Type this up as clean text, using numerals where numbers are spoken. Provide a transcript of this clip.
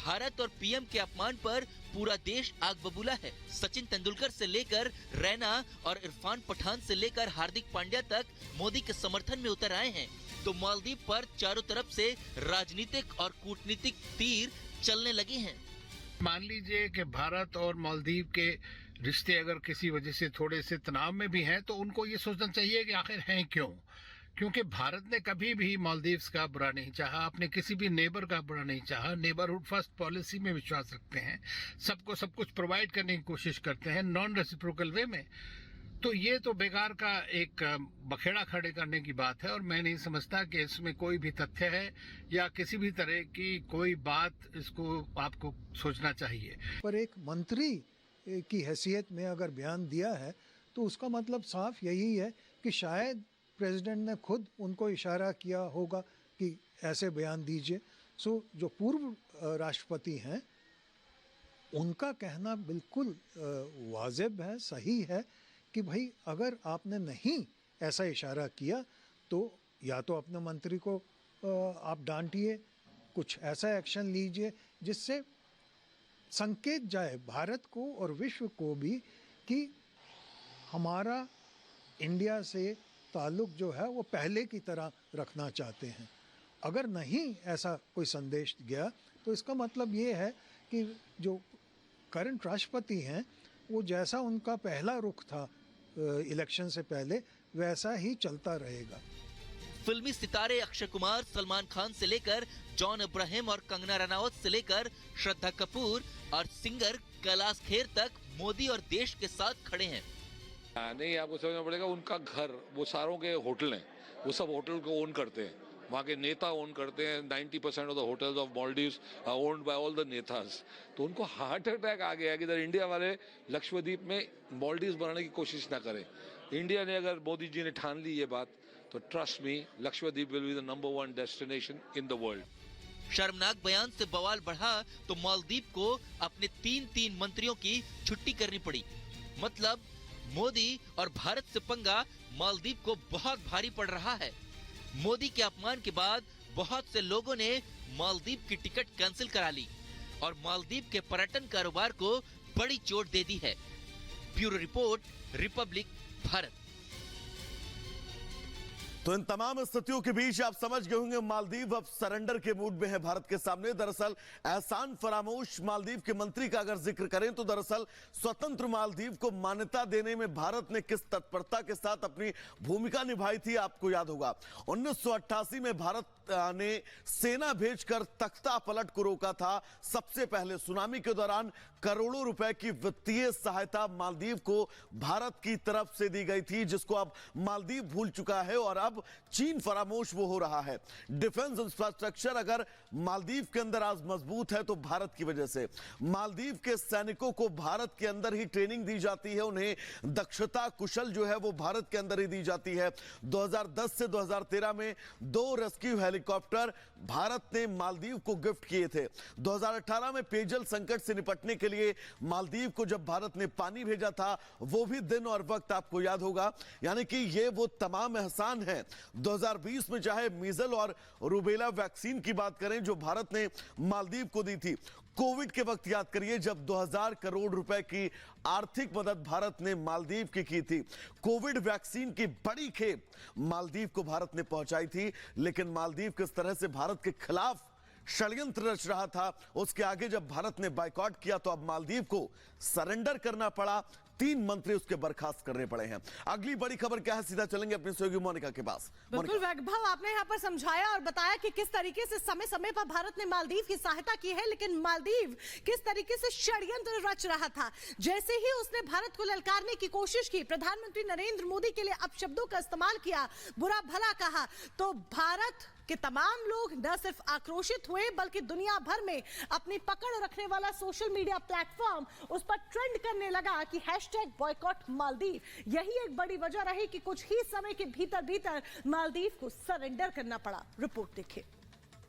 भारत और पीएम के अपमान पर पूरा देश आग बबूला है। सचिन तेंदुलकर से लेकर रैना और इरफान पठान से लेकर हार्दिक पांड्या तक मोदी के समर्थन में उतर आए हैं। तो मालदीव पर चारों तरफ से राजनीतिक और कूटनीतिक तीर चलने लगे हैं। मान लीजिए कि भारत और मालदीव के रिश्ते अगर किसी वजह से थोड़े से तनाव में भी हैं, तो उनको ये सोचना चाहिए कि आखिर हैं क्यों। क्योंकि भारत ने कभी भी मालदीव्स का बुरा नहीं चाहा, अपने किसी भी नेबर का बुरा नहीं चाहा। नेबरहुड फर्स्ट पॉलिसी में विश्वास रखते हैं, सबको सब कुछ प्रोवाइड करने की कोशिश करते हैं नॉन रेसिप्रोकल वे में। तो ये तो बेकार का एक बखेड़ा खड़े करने की बात है, और मैं नहीं समझता कि इसमें कोई भी तथ्य है या किसी भी तरह की कोई बात इसको आपको सोचना चाहिए। पर एक मंत्री की हैसियत में अगर बयान दिया है तो उसका मतलब साफ यही है कि शायद प्रेसिडेंट ने खुद उनको इशारा किया होगा कि ऐसे बयान दीजिए। सो जो पूर्व राष्ट्रपति हैं उनका कहना बिल्कुल वाजिब है, सही है कि भाई अगर आपने नहीं ऐसा इशारा किया तो या तो अपने मंत्री को आप डांटिए, कुछ ऐसा एक्शन लीजिए जिससे संकेत जाए भारत को और विश्व को भी कि हमारा इंडिया से ताल्लुक जो है वो पहले की तरह रखना चाहते हैं। अगर नहीं ऐसा कोई संदेश गया तो इसका मतलब ये है कि जो करंट राष्ट्रपति हैं वो जैसा उनका पहला रुख था इलेक्शन से पहले वैसा ही चलता रहेगा। फिल्मी सितारे अक्षय कुमार, सलमान खान से लेकर जॉन अब्राहम और कंगना रनावत से लेकर श्रद्धा कपूर और सिंगर कैलाश खेर तक मोदी और देश के साथ खड़े हैं। नहीं, आपको समझना पड़ेगा, उनका घर वो सारों के होटल हैं, वो सब होटल को ओन करते हैं, वहाँ के नेता ओन करते हैं। 90% of the hotels of Maldives are owned by all the netas. तो उनको हार्ट अटैक आ गया कि इधर इंडिया वाले लक्षद्वीप में मालदीव्स बनाने की कोशिश ना करें। इंडिया ने अगर मोदी जी ने ठान ली ये बात तो trust me, Lakshadweep will be the number 1 destination in the world. शर्मनाक बयान से बवाल बढ़ा तो मालदीव को अपने 3 मंत्रियों की छुट्टी करनी पड़ी। मतलब मोदी और भारत से पंगा मालदीव को बहुत भारी पड़ रहा है। मोदी के अपमान के बाद बहुत से लोगों ने मालदीव की टिकट कैंसिल करा ली और मालदीव के पर्यटन कारोबार को बड़ी चोट दे दी है। Bureau report, Republic Bharat. तो इन तमाम स्थितियों के बीच आप समझ गए होंगे मालदीव अब सरेंडर के मूड में है भारत के सामने। दरअसल एहसान फरामोश मालदीव के मंत्री का अगर जिक्र करें तो दरअसल स्वतंत्र मालदीव को मान्यता देने में भारत ने किस तत्परता के साथ अपनी भूमिका निभाई थी आपको याद होगा। 1988 में भारत ने सेना भेजकर तख्ता पलट को रोका था। सबसे पहले सुनामी के दौरान करोड़ों रुपए की वित्तीय सहायता मालदीव को भारत की तरफ से दी गई थी, जिसको अब मालदीव भूल चुका है और अब चीन फरामोश वो हो रहा है। डिफेंस इंफ्रास्ट्रक्चर अगर मालदीव के अंदर आज मजबूत है तो भारत की वजह से। मालदीव के सैनिकों को भारत के अंदर ही ट्रेनिंग दी जाती है, उन्हें दक्षता कुशल जो है वो भारत के अंदर ही दी जाती है। 2010 से 2013 में 2 रेस्क्यू हेलीकॉप्टर भारत ने मालदीव को गिफ्ट किए थे। 2018 में पेयजल संकट से निपटने के लिए मालदीव को जब भारत ने पानी भेजा था वो भी दिन और वक्त आपको याद होगा। यानी कि ये वो तमाम एहसान है। 2020 में चाहे मीजल और रूबेला वैक्सीन की बात करें जो भारत ने मालदीव को दी थी। कोविड के वक्त याद करिए जब 2000 करोड़ रुपए की आर्थिक मदद भारत ने मालदीव की थी। कोविड वैक्सीन की बड़ी खेप मालदीव को भारत ने पहुंचाई थी, लेकिन मालदीव किस तरह से भारत के खिलाफ षड्यंत्र रच रहा था उसके आगे जब भारत ने बायकॉट किया तो अब मालदीव को सरेंडर करना पड़ा। 3 मंत्री उसके बर्खास्त करने पड़े हैं। अगली बड़ी खबर क्या है, सीधा चलेंगे अपनी सहयोगी मोनिका के पास। बिल्कुल वैभव, आपने यहाँ पर समझाया और बताया कि किस तरीके से समय समय पर भारत ने मालदीव की सहायता की है, लेकिन मालदीव किस तरीके से षड्यंत्र रच रहा था। जैसे ही उसने भारत को ललकारने की कोशिश की, प्रधानमंत्री नरेंद्र मोदी के लिए अपशब्दों का इस्तेमाल किया, बुरा भला कहा, तो भारत के तमाम लोग न सिर्फ आक्रोशित हुए बल्कि दुनिया भर में अपनी पकड़ रखने वाला सोशल मीडिया प्लेटफॉर्म उस पर ट्रेंड करने लगा कि #बॉयकॉट मालदीव। यही एक बड़ी वजह रही कि कुछ ही समय के भीतर भीतर मालदीव को सरेंडर करना पड़ा। रिपोर्ट देखिए।